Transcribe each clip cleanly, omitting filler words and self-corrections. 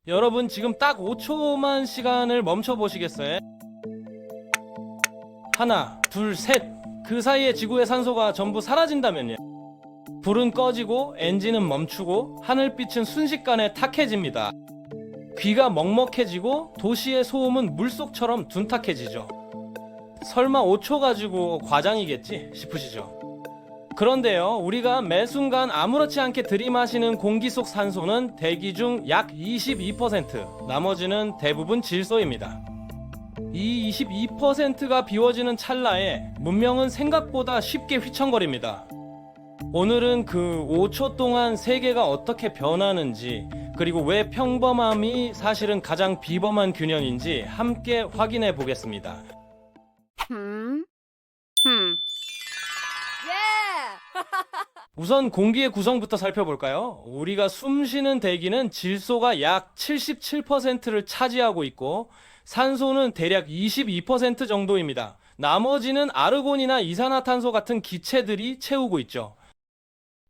여러분 지금 딱 5초만 시간을 멈춰 보시겠어요? 하나, 둘, 셋. 그 사이에 지구의 산소가 전부 사라진다면요. 불은 꺼지고 엔진은 멈추고 하늘빛은 순식간에 탁해집니다. 귀가 먹먹해지고 도시의 소음은 물속처럼 둔탁해지죠. 설마 5초 가지고 과장이겠지 싶으시죠? 그런데요, 우리가 매 순간 아무렇지 않게 들이마시는 공기 속 산소는 대기 중 약 22%, 나머지는 대부분 질소입니다. 이 22%가 비워지는 찰나에 문명은 생각보다 쉽게 휘청거립니다. 오늘은 그 5초 동안 세계가 어떻게 변하는지, 그리고 왜 평범함이 사실은 가장 비범한 균형인지 함께 확인해 보겠습니다. 우선 공기의 구성부터 살펴볼까요? 우리가 숨쉬는 대기는 질소가 약 77%를 차지하고 있고 산소는 대략 22% 정도입니다. 나머지는 아르곤이나 이산화탄소 같은 기체들이 채우고 있죠.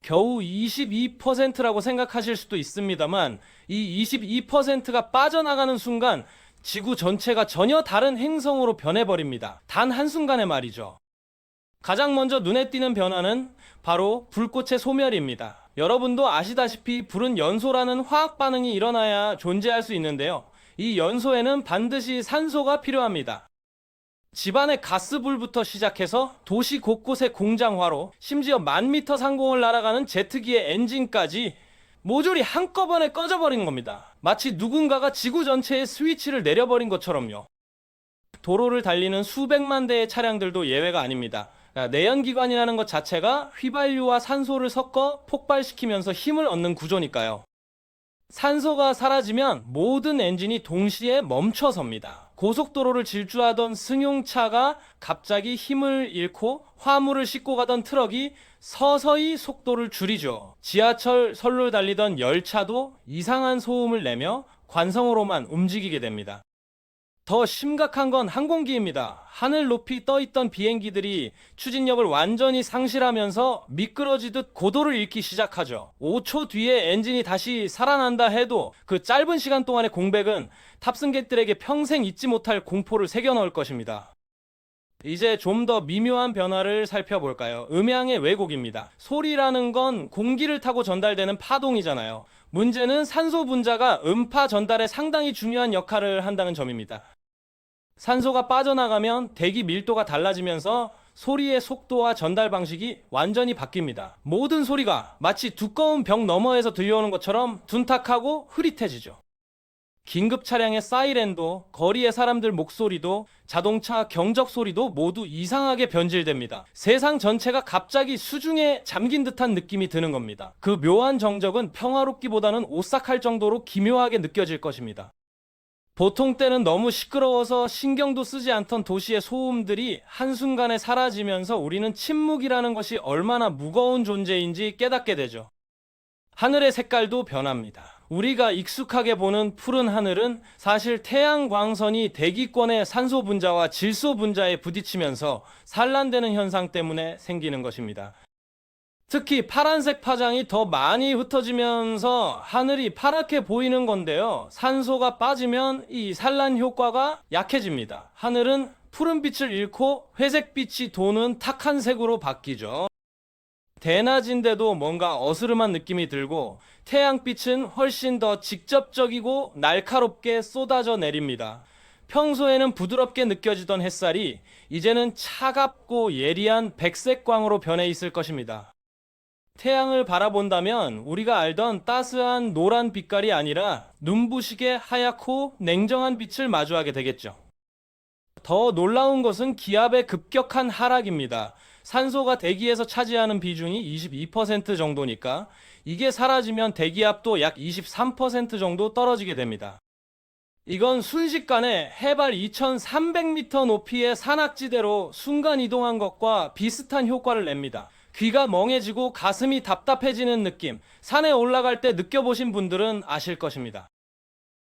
겨우 22%라고 생각하실 수도 있습니다만 이 22%가 빠져나가는 순간 지구 전체가 전혀 다른 행성으로 변해버립니다. 단 한순간에 말이죠. 가장 먼저 눈에 띄는 변화는 바로 불꽃의 소멸입니다. 여러분도 아시다시피 불은 연소라는 화학 반응이 일어나야 존재할 수 있는데요. 이 연소에는 반드시 산소가 필요합니다. 집안의 가스불부터 시작해서 도시 곳곳의 공장화로 심지어 10,000m 상공을 날아가는 제트기의 엔진까지 모조리 한꺼번에 꺼져버린 겁니다. 마치 누군가가 지구 전체에 스위치를 내려버린 것처럼요. 도로를 달리는 수백만 대의 차량들도 예외가 아닙니다. 내연기관이라는 것 자체가 휘발유와 산소를 섞어 폭발시키면서 힘을 얻는 구조니까요. 산소가 사라지면 모든 엔진이 동시에 멈춰섭니다. 고속도로를 질주하던 승용차가 갑자기 힘을 잃고 화물을 싣고 가던 트럭이 서서히 속도를 줄이죠. 지하철 선로 달리던 열차도 이상한 소음을 내며 관성으로만 움직이게 됩니다. 더 심각한 건 항공기입니다. 하늘 높이 떠있던 비행기들이 추진력을 완전히 상실하면서 미끄러지듯 고도를 잃기 시작하죠. 5초 뒤에 엔진이 다시 살아난다 해도 그 짧은 시간 동안의 공백은 탑승객들에게 평생 잊지 못할 공포를 새겨넣을 것입니다. 이제 좀 더 미묘한 변화를 살펴볼까요? 음향의 왜곡입니다. 소리라는 건 공기를 타고 전달되는 파동이잖아요. 문제는 산소 분자가 음파 전달에 상당히 중요한 역할을 한다는 점입니다. 산소가 빠져나가면 대기 밀도가 달라지면서 소리의 속도와 전달 방식이 완전히 바뀝니다. 모든 소리가 마치 두꺼운 벽 너머에서 들려오는 것처럼 둔탁하고 흐릿해지죠. 긴급 차량의 사이렌도, 거리의 사람들 목소리도, 자동차 경적 소리도 모두 이상하게 변질됩니다. 세상 전체가 갑자기 수중에 잠긴 듯한 느낌이 드는 겁니다. 그 묘한 정적은 평화롭기보다는 오싹할 정도로 기묘하게 느껴질 것입니다. 보통 때는 너무 시끄러워서 신경도 쓰지 않던 도시의 소음들이 한순간에 사라지면서 우리는 침묵이라는 것이 얼마나 무거운 존재인지 깨닫게 되죠. 하늘의 색깔도 변합니다. 우리가 익숙하게 보는 푸른 하늘은 사실 태양광선이 대기권의 산소 분자와 질소 분자에 부딪히면서 산란되는 현상 때문에 생기는 것입니다. 특히 파란색 파장이 더 많이 흩어지면서 하늘이 파랗게 보이는 건데요. 산소가 빠지면 이 산란 효과가 약해집니다. 하늘은 푸른빛을 잃고 회색빛이 도는 탁한 색으로 바뀌죠. 대낮인데도 뭔가 어스름한 느낌이 들고 태양빛은 훨씬 더 직접적이고 날카롭게 쏟아져 내립니다. 평소에는 부드럽게 느껴지던 햇살이 이제는 차갑고 예리한 백색광으로 변해 있을 것입니다. 태양을 바라본다면 우리가 알던 따스한 노란 빛깔이 아니라 눈부시게 하얗고 냉정한 빛을 마주하게 되겠죠. 더 놀라운 것은 기압의 급격한 하락입니다. 산소가 대기에서 차지하는 비중이 22% 정도니까 이게 사라지면 대기압도 약 23% 정도 떨어지게 됩니다. 이건 순식간에 해발 2300m 높이의 산악지대로 순간 이동한 것과 비슷한 효과를 냅니다. 귀가 멍해지고 가슴이 답답해지는 느낌, 산에 올라갈 때 느껴보신 분들은 아실 것입니다.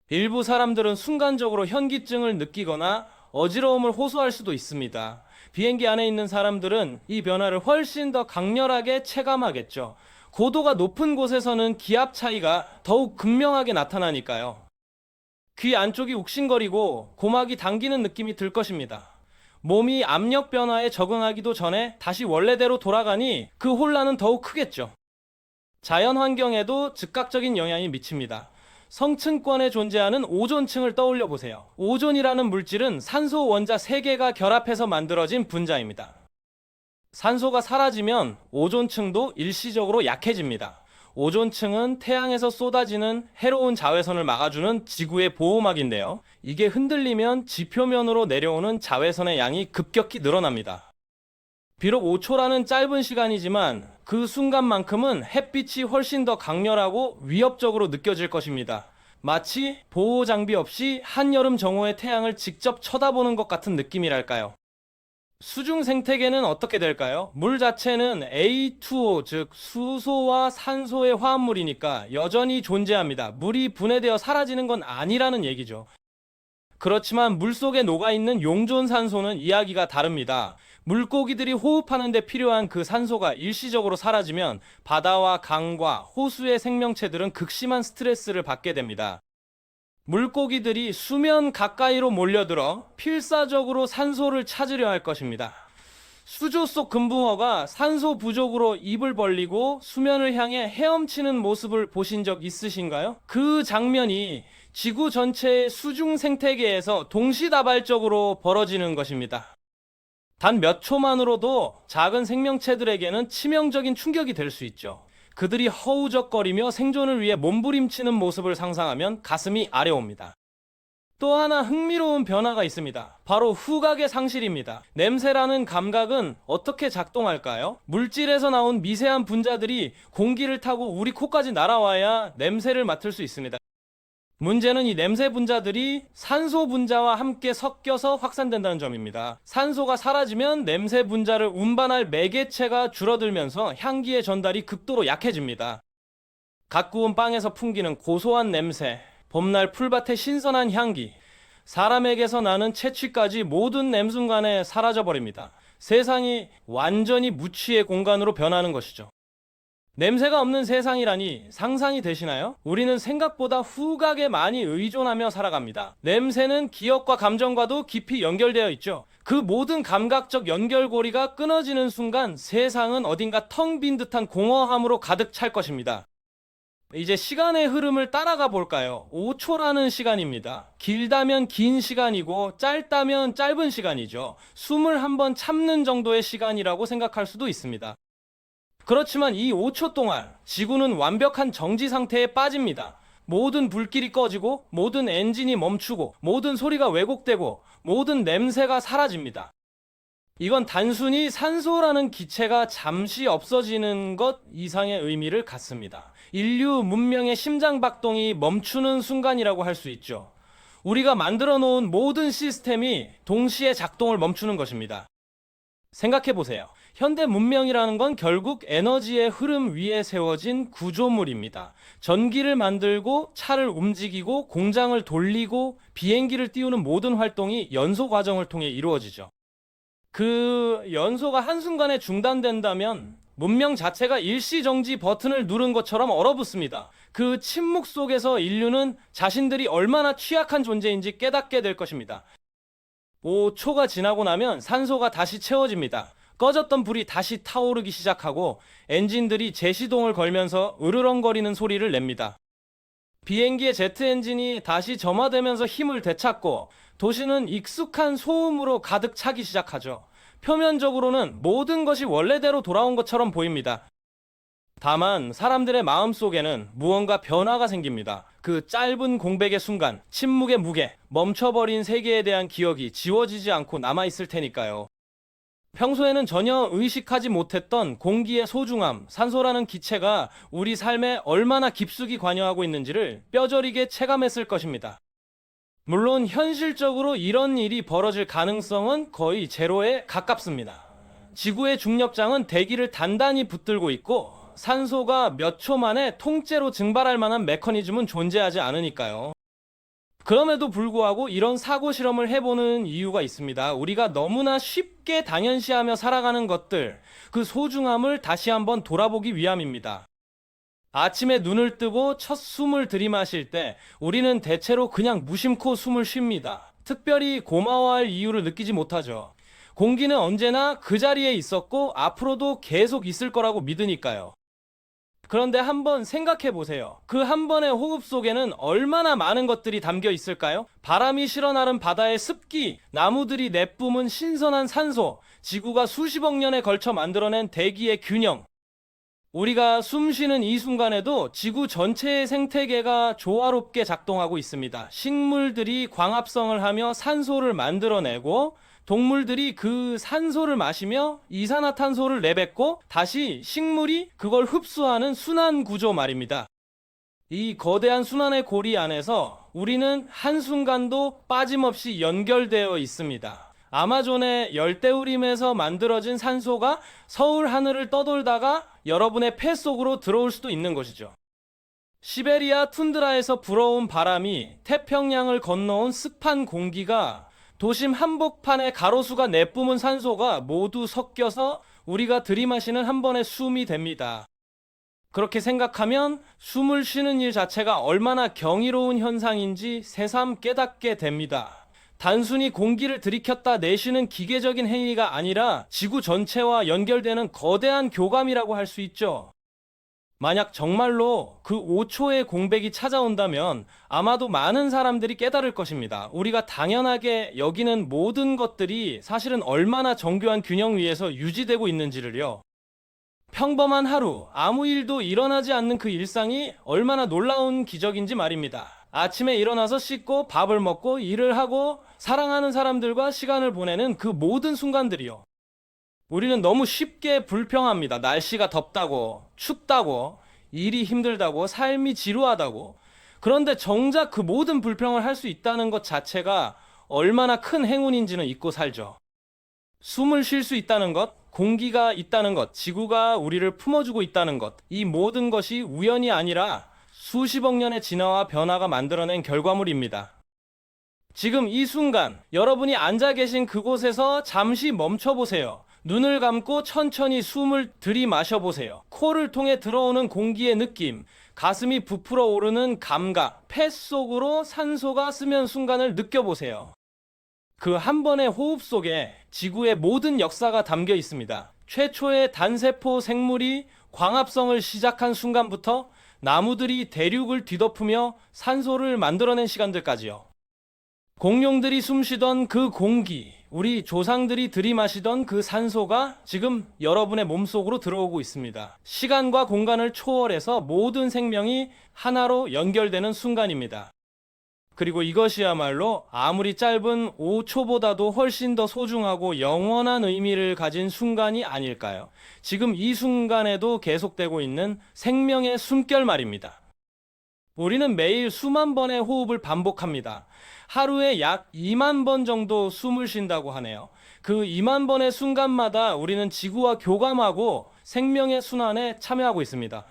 일부 사람들은 순간적으로 현기증을 느끼거나 어지러움을 호소할 수도 있습니다. 비행기 안에 있는 사람들은 이 변화를 훨씬 더 강렬하게 체감하겠죠. 고도가 높은 곳에서는 기압 차이가 더욱 극명하게 나타나니까요. 귀 안쪽이 욱신거리고 고막이 당기는 느낌이 들 것입니다. 몸이 압력 변화에 적응하기도 전에 다시 원래대로 돌아가니 그 혼란은 더욱 크겠죠. 자연 환경에도 즉각적인 영향이 미칩니다. 성층권에 존재하는 오존층을 떠올려 보세요. 오존이라는 물질은 산소 원자 3개가 결합해서 만들어진 분자입니다. 산소가 사라지면 오존층도 일시적으로 약해집니다. 오존층은 태양에서 쏟아지는 해로운 자외선을 막아주는 지구의 보호막인데요. 이게 흔들리면 지표면으로 내려오는 자외선의 양이 급격히 늘어납니다. 비록 5초라는 짧은 시간이지만 그 순간만큼은 햇빛이 훨씬 더 강렬하고 위협적으로 느껴질 것입니다. 마치 보호 장비 없이 한여름 정오의 태양을 직접 쳐다보는 것 같은 느낌이랄까요. 수중 생태계는 어떻게 될까요? 물 자체는 A2O, 즉 수소와 산소의 화합물이니까 여전히 존재합니다. 물이 분해되어 사라지는 건 아니라는 얘기죠. 그렇지만 물속에 녹아있는 용존산소는 이야기가 다릅니다. 물고기들이 호흡하는 데 필요한 그 산소가 일시적으로 사라지면 바다와 강과 호수의 생명체들은 극심한 스트레스를 받게 됩니다. 물고기들이 수면 가까이로 몰려들어 필사적으로 산소를 찾으려 할 것입니다. 수조 속 금붕어가 산소 부족으로 입을 벌리고 수면을 향해 헤엄치는 모습을 보신 적 있으신가요? 그 장면이 지구 전체의 수중 생태계에서 동시다발적으로 벌어지는 것입니다. 단 몇 초만으로도 작은 생명체들에게는 치명적인 충격이 될 수 있죠. 그들이 허우적거리며 생존을 위해 몸부림치는 모습을 상상하면 가슴이 아려옵니다. 또 하나 흥미로운 변화가 있습니다. 바로 후각의 상실입니다. 냄새라는 감각은 어떻게 작동할까요? 물질에서 나온 미세한 분자들이 공기를 타고 우리 코까지 날아와야 냄새를 맡을 수 있습니다. 문제는 이 냄새 분자들이 산소 분자와 함께 섞여서 확산된다는 점입니다. 산소가 사라지면 냄새 분자를 운반할 매개체가 줄어들면서 향기의 전달이 극도로 약해집니다. 갓 구운 빵에서 풍기는 고소한 냄새, 봄날 풀밭의 신선한 향기, 사람에게서 나는 채취까지 모든 냄순간에 사라져버립니다. 세상이 완전히 무취의 공간으로 변하는 것이죠. 냄새가 없는 세상이라니 상상이 되시나요? 우리는 생각보다 후각에 많이 의존하며 살아갑니다. 냄새는 기억과 감정과도 깊이 연결되어 있죠. 그 모든 감각적 연결고리가 끊어지는 순간 세상은 어딘가 텅 빈 듯한 공허함으로 가득 찰 것입니다. 이제 시간의 흐름을 따라가 볼까요? 5초라는 시간입니다. 길다면 긴 시간이고 짧다면 짧은 시간이죠. 숨을 한번 참는 정도의 시간이라고 생각할 수도 있습니다. 그렇지만 이 5초 동안 지구는 완벽한 정지 상태에 빠집니다. 모든 불길이 꺼지고 모든 엔진이 멈추고 모든 소리가 왜곡되고 모든 냄새가 사라집니다. 이건 단순히 산소라는 기체가 잠시 없어지는 것 이상의 의미를 갖습니다. 인류 문명의 심장박동이 멈추는 순간이라고 할 수 있죠. 우리가 만들어 놓은 모든 시스템이 동시에 작동을 멈추는 것입니다. 생각해 보세요. 현대 문명이라는 건 결국 에너지의 흐름 위에 세워진 구조물입니다. 전기를 만들고 차를 움직이고 공장을 돌리고 비행기를 띄우는 모든 활동이 연소 과정을 통해 이루어지죠. 그 연소가 한순간에 중단된다면 문명 자체가 일시정지 버튼을 누른 것처럼 얼어붙습니다. 그 침묵 속에서 인류는 자신들이 얼마나 취약한 존재인지 깨닫게 될 것입니다. 5초가 지나고 나면 산소가 다시 채워집니다. 꺼졌던 불이 다시 타오르기 시작하고 엔진들이 재시동을 걸면서 으르렁거리는 소리를 냅니다. 비행기의 제트 엔진이 다시 점화되면서 힘을 되찾고 도시는 익숙한 소음으로 가득 차기 시작하죠. 표면적으로는 모든 것이 원래대로 돌아온 것처럼 보입니다. 다만 사람들의 마음속에는 무언가 변화가 생깁니다. 그 짧은 공백의 순간, 침묵의 무게, 멈춰버린 세계에 대한 기억이 지워지지 않고 남아있을 테니까요. 평소에는 전혀 의식하지 못했던 공기의 소중함, 산소라는 기체가 우리 삶에 얼마나 깊숙이 관여하고 있는지를 뼈저리게 체감했을 것입니다. 물론 현실적으로 이런 일이 벌어질 가능성은 거의 제로에 가깝습니다. 지구의 중력장은 대기를 단단히 붙들고 있고 산소가 몇 초 만에 통째로 증발할 만한 메커니즘은 존재하지 않으니까요. 그럼에도 불구하고 이런 사고 실험을 해보는 이유가 있습니다. 우리가 너무나 쉽게 당연시하며 살아가는 것들, 그 소중함을 다시 한번 돌아보기 위함입니다. 아침에 눈을 뜨고 첫 숨을 들이마실 때 우리는 대체로 그냥 무심코 숨을 쉽니다. 특별히 고마워할 이유를 느끼지 못하죠. 공기는 언제나 그 자리에 있었고 앞으로도 계속 있을 거라고 믿으니까요. 그런데 한번 생각해 보세요. 그 한 번의 호흡 속에는 얼마나 많은 것들이 담겨 있을까요? 바람이 실어나른 바다의 습기, 나무들이 내뿜은 신선한 산소, 지구가 수십억 년에 걸쳐 만들어낸 대기의 균형. 우리가 숨 쉬는 이 순간에도 지구 전체의 생태계가 조화롭게 작동하고 있습니다. 식물들이 광합성을 하며 산소를 만들어내고 동물들이 그 산소를 마시며 이산화탄소를 내뱉고 다시 식물이 그걸 흡수하는 순환 구조 말입니다. 이 거대한 순환의 고리 안에서 우리는 한순간도 빠짐없이 연결되어 있습니다. 아마존의 열대우림에서 만들어진 산소가 서울 하늘을 떠돌다가 여러분의 폐 속으로 들어올 수도 있는 것이죠. 시베리아 툰드라에서 불어온 바람이 태평양을 건너온 습한 공기가 도심 한복판의 가로수가 내뿜은 산소가 모두 섞여서 우리가 들이마시는 한 번의 숨이 됩니다. 그렇게 생각하면 숨을 쉬는 일 자체가 얼마나 경이로운 현상인지 새삼 깨닫게 됩니다. 단순히 공기를 들이켰다 내쉬는 기계적인 행위가 아니라 지구 전체와 연결되는 거대한 교감이라고 할 수 있죠. 만약 정말로 그 5초의 공백이 찾아온다면 아마도 많은 사람들이 깨달을 것입니다. 우리가 당연하게 여기는 모든 것들이 사실은 얼마나 정교한 균형 위에서 유지되고 있는지를요. 평범한 하루, 아무 일도 일어나지 않는 그 일상이 얼마나 놀라운 기적인지 말입니다. 아침에 일어나서 씻고 밥을 먹고 일을 하고 사랑하는 사람들과 시간을 보내는 그 모든 순간들이요. 우리는 너무 쉽게 불평합니다. 날씨가 덥다고, 춥다고, 일이 힘들다고, 삶이 지루하다고. 그런데 정작 그 모든 불평을 할 수 있다는 것 자체가 얼마나 큰 행운인지는 잊고 살죠. 숨을 쉴 수 있다는 것, 공기가 있다는 것, 지구가 우리를 품어주고 있다는 것, 이 모든 것이 우연이 아니라 수십억 년의 진화와 변화가 만들어낸 결과물입니다. 지금 이 순간 여러분이 앉아 계신 그곳에서 잠시 멈춰보세요. 눈을 감고 천천히 숨을 들이마셔보세요. 코를 통해 들어오는 공기의 느낌, 가슴이 부풀어 오르는 감각, 폐 속으로 산소가 스면 순간을 느껴보세요. 그 한 번의 호흡 속에 지구의 모든 역사가 담겨 있습니다. 최초의 단세포 생물이 광합성을 시작한 순간부터 나무들이 대륙을 뒤덮으며 산소를 만들어낸 시간들까지요. 공룡들이 숨쉬던 그 공기, 우리 조상들이 들이마시던 그 산소가 지금 여러분의 몸속으로 들어오고 있습니다. 시간과 공간을 초월해서 모든 생명이 하나로 연결되는 순간입니다. 그리고 이것이야말로 아무리 짧은 5초보다도 훨씬 더 소중하고 영원한 의미를 가진 순간이 아닐까요? 지금 이 순간에도 계속되고 있는 생명의 숨결 말입니다. 우리는 매일 수만 번의 호흡을 반복합니다. 하루에 약 2만 번 정도 숨을 쉰다고 하네요. 그 2만 번의 순간마다 우리는 지구와 교감하고 생명의 순환에 참여하고 있습니다.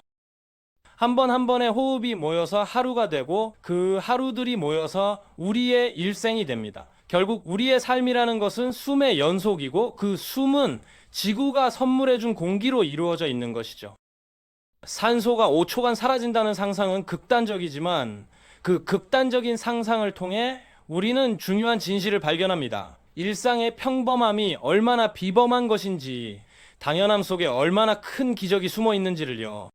한 번 한 번의 호흡이 모여서 하루가 되고 그 하루들이 모여서 우리의 일생이 됩니다. 결국 우리의 삶이라는 것은 숨의 연속이고 그 숨은 지구가 선물해준 공기로 이루어져 있는 것이죠. 산소가 5초간 사라진다는 상상은 극단적이지만 그 극단적인 상상을 통해 우리는 중요한 진실을 발견합니다. 일상의 평범함이 얼마나 비범한 것인지, 당연함 속에 얼마나 큰 기적이 숨어 있는지를요.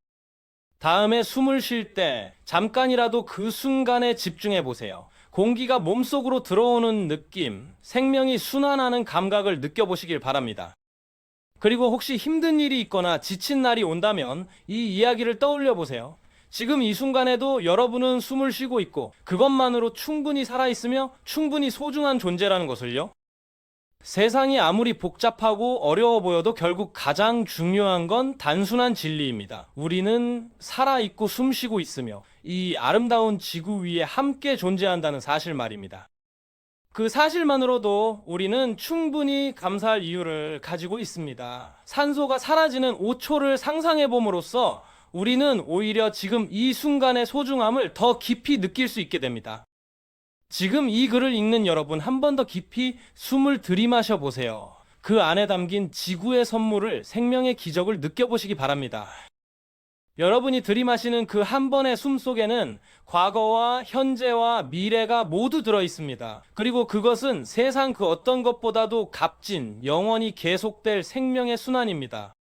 다음에 숨을 쉴 때 잠깐이라도 그 순간에 집중해 보세요. 공기가 몸속으로 들어오는 느낌, 생명이 순환하는 감각을 느껴보시길 바랍니다. 그리고 혹시 힘든 일이 있거나 지친 날이 온다면 이 이야기를 떠올려 보세요. 지금 이 순간에도 여러분은 숨을 쉬고 있고 그것만으로 충분히 살아있으며 충분히 소중한 존재라는 것을요. 세상이 아무리 복잡하고 어려워 보여도 결국 가장 중요한 건 단순한 진리입니다. 우리는 살아있고 숨쉬고 있으며 이 아름다운 지구 위에 함께 존재한다는 사실 말입니다. 그 사실만으로도 우리는 충분히 감사할 이유를 가지고 있습니다. 산소가 사라지는 5초를 상상해 봄으로써 우리는 오히려 지금 이 순간의 소중함을 더 깊이 느낄 수 있게 됩니다. 지금 이 글을 읽는 여러분, 한 번 더 깊이 숨을 들이마셔 보세요. 그 안에 담긴 지구의 선물을, 생명의 기적을 느껴보시기 바랍니다. 여러분이 들이마시는 그 한 번의 숨 속에는 과거와 현재와 미래가 모두 들어 있습니다. 그리고 그것은 세상 그 어떤 것보다도 값진 영원히 계속될 생명의 순환입니다.